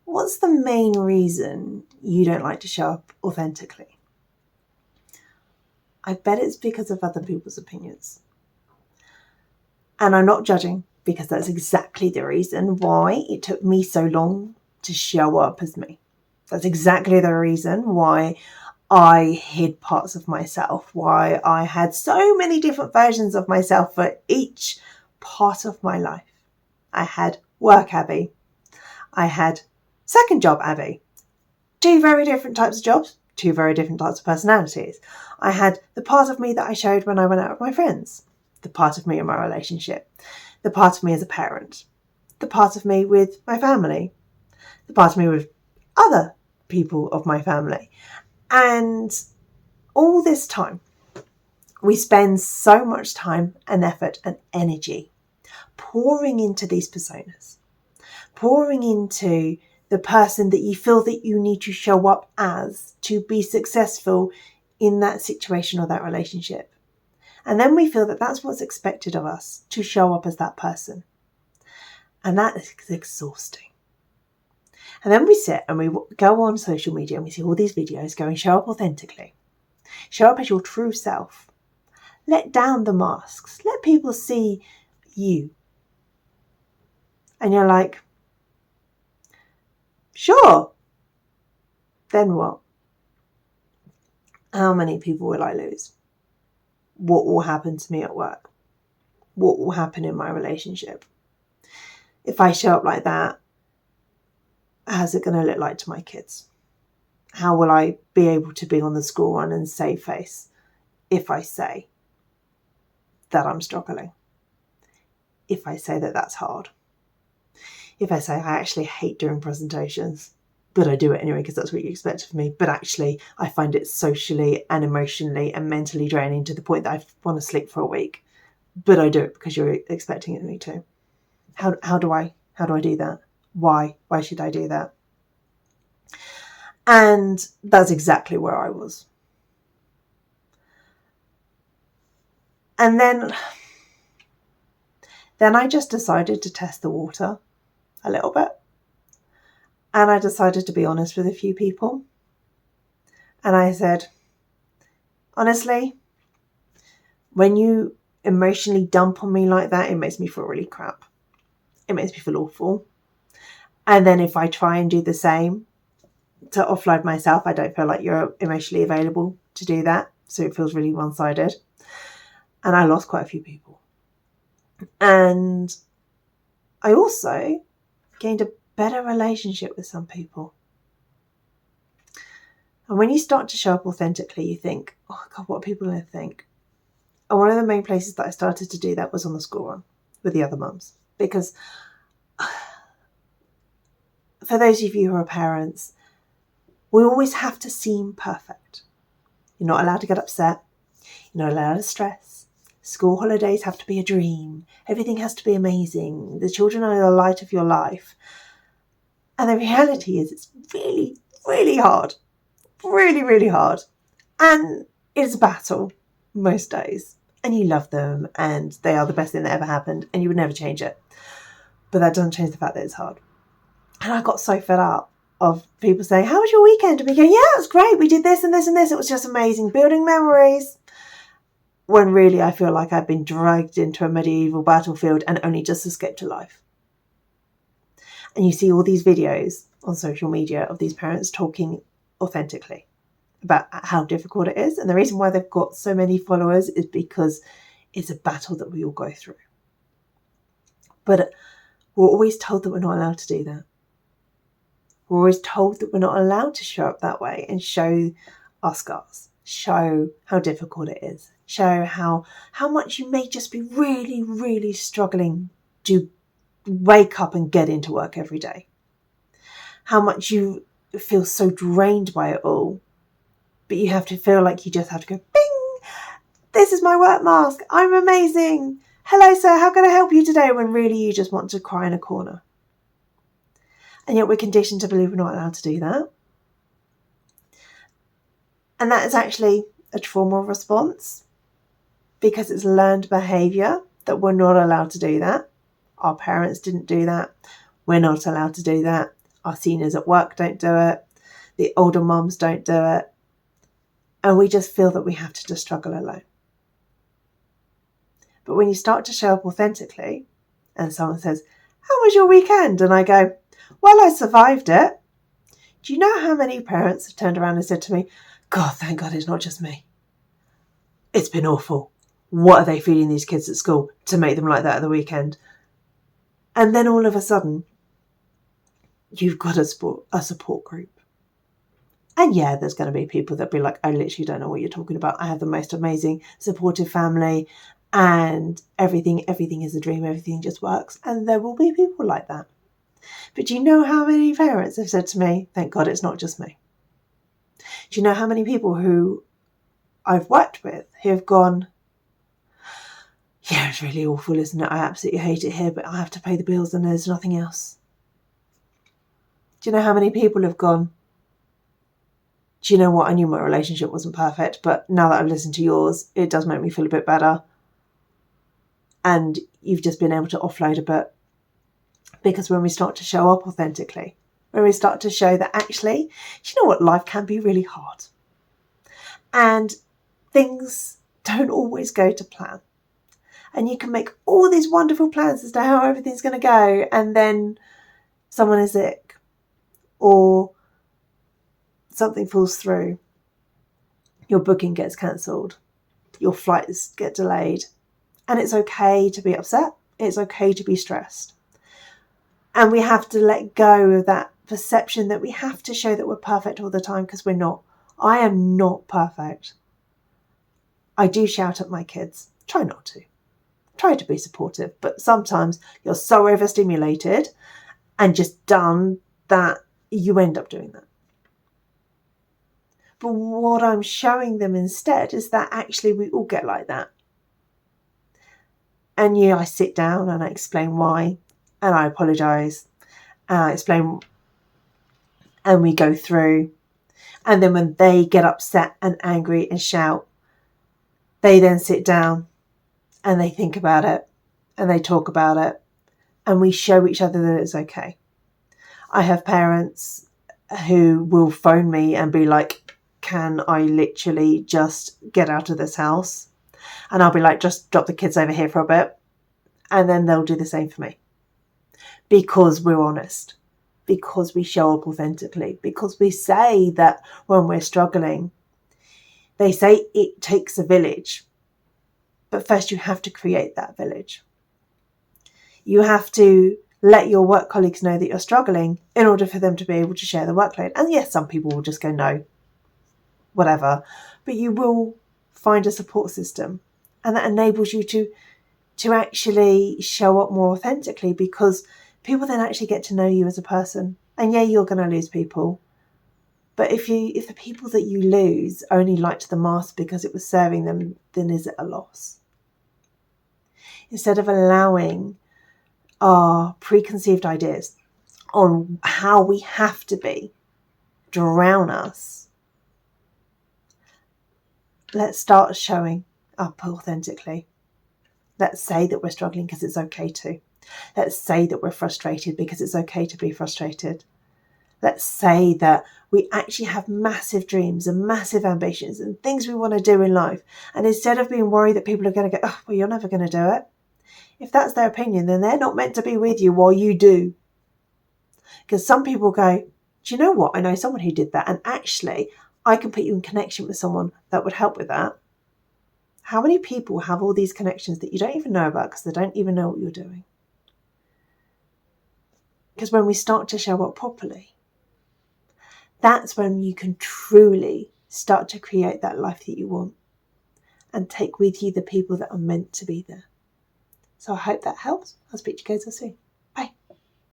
what's the main reason you don't like to show up authentically? I bet it's because of other people's opinions. And I'm not judging, because that's exactly the reason why it took me so long to show up as me. That's exactly the reason why I hid parts of myself, why I had so many different versions of myself for each part of my life. I had work Abby. I had second job Abby. Two very different types of jobs, two very different types of personalities. I had the part of me that I showed when I went out with my friends, the part of me in my relationship, the part of me as a parent, the part of me with my family, the part of me with other people of my family. And all this time, we spend so much time and effort and energy pouring into these personas, pouring into the person that you feel that you need to show up as to be successful in that situation or that relationship. And then we feel that that's what's expected of us, to show up as that person. And that is exhausting. And then we sit and we go on social media and we see all these videos going, show up authentically. Show up as your true self. Let down the masks. Let people see you. And you're like, sure. Then what? How many people will I lose? What will happen to me at work? What will happen in my relationship? If I show up like that, how's it going to look like to my kids? How will I be able to be on the school run and save face if I say that I'm struggling? If I say that that's hard? If I say I actually hate doing presentations, but I do it anyway because that's what you expect of me, but actually I find it socially and emotionally and mentally draining to the point that I want to sleep for a week, but I do it because you're expecting it of me too. How do I do that? Why should I do that? And that's exactly where I was. And then I just decided to test the water a little bit. And I decided to be honest with a few people. And I said, honestly, when you emotionally dump on me like that, it makes me feel really crap. It makes me feel awful. And then if I try and do the same to offload myself, I don't feel like you're emotionally available to do that. So it feels really one-sided. And I lost quite a few people. And I also gained a better relationship with some people. And when you start to show up authentically, you think, oh God, what are people going to think? And one of the main places that I started to do that was on the school run with the other mums. Because for those of you who are parents, we always have to seem perfect. You're not allowed to get upset. You're not allowed to stress. School holidays have to be a dream. Everything has to be amazing. The children are the light of your life. And the reality is it's really, really hard. Really, really hard. And it's a battle most days. And you love them and they are the best thing that ever happened and you would never change it. But that doesn't change the fact that it's hard. And I got so fed up of people saying, how was your weekend? And we go, yeah, it was great. We did this and this and this. It was just amazing. Building memories. When really I feel like I've been dragged into a medieval battlefield and only just escaped to life. And you see all these videos on social media of these parents talking authentically about how difficult it is. And the reason why they've got so many followers is because it's a battle that we all go through. But we're always told that we're not allowed to do that. We're always told that we're not allowed to show up that way and show our scars, show how difficult it is, show how much you may just be really, really struggling to wake up and get into work every day. How much you feel so drained by it all, but you have to feel like you just have to go, bing, this is my work mask, I'm amazing. Hello, sir, how can I help you today? When really you just want to cry in a corner. And yet we're conditioned to believe we're not allowed to do that. And that is actually a trauma response because it's learned behaviour that we're not allowed to do that. Our parents didn't do that. We're not allowed to do that. Our seniors at work don't do it. The older mums don't do it. And we just feel that we have to just struggle alone. But when you start to show up authentically and someone says, how was your weekend? And I go, well, I survived it. Do you know how many parents have turned around and said to me, God, thank God it's not just me. It's been awful. What are they feeding these kids at school to make them like that at the weekend? And then all of a sudden, you've got a support group. And yeah, there's going to be people that be like, I literally don't know what you're talking about. I have the most amazing supportive family and everything is a dream. Everything just works. And there will be people like that. But do you know how many parents have said to me, thank God it's not just me? Do you know how many people who I've worked with who have gone, yeah, it's really awful, isn't it? I absolutely hate it here, but I have to pay the bills and there's nothing else. Do you know how many people have gone, do you know what? I knew my relationship wasn't perfect, but now that I've listened to yours, it does make me feel a bit better. And you've just been able to offload a bit. Because when we start to show up authentically, when we start to show that actually, do you know what? Life can be really hard. And things don't always go to plan. And you can make all these wonderful plans as to how everything's going to go. And then someone is sick or something falls through. Your booking gets cancelled. Your flights get delayed. And it's okay to be upset. It's okay to be stressed. And we have to let go of that perception that we have to show that we're perfect all the time, because we're not. I am not perfect. I do shout at my kids. Try not to. Try to be supportive. But sometimes you're so overstimulated and just done that you end up doing that. But what I'm showing them instead is that actually we all get like that. And I sit down and I explain why, and I apologise, and I explain, and we go through. And then when they get upset and angry and shout, they then sit down and they think about it and they talk about it, and we show each other that it's okay. I have parents who will phone me and be like, can I literally just get out of this house? And I'll be like, just drop the kids over here for a bit. And then they'll do the same for me. Because we're honest. Because we show up authentically. Because we say that when we're struggling, they say it takes a village. But first you have to create that village. You have to let your work colleagues know that you're struggling in order for them to be able to share the workload. And yes, some people will just go, no, whatever. But you will find a support system. And that enables you to actually show up more authentically, because people then actually get to know you as a person. And yeah, you're going to lose people. But if the people that you lose only liked the mask because it was serving them, then is it a loss? Instead of allowing our preconceived ideas on how we have to be drown us, let's start showing up authentically. Let's say that we're struggling because it's okay to. Let's say that we're frustrated because it's okay to be frustrated. Let's say that we actually have massive dreams and massive ambitions and things we want to do in life. And instead of being worried that people are going to go, oh, well, you're never going to do it. If that's their opinion, then they're not meant to be with you while you do. Because some people go, do you know what? I know someone who did that. And actually, I can put you in connection with someone that would help with that. How many people have all these connections that you don't even know about because they don't even know what you're doing? Because when we start to show up properly, that's when you can truly start to create that life that you want and take with you the people that are meant to be there. So I hope that helps. I'll speak to you guys soon.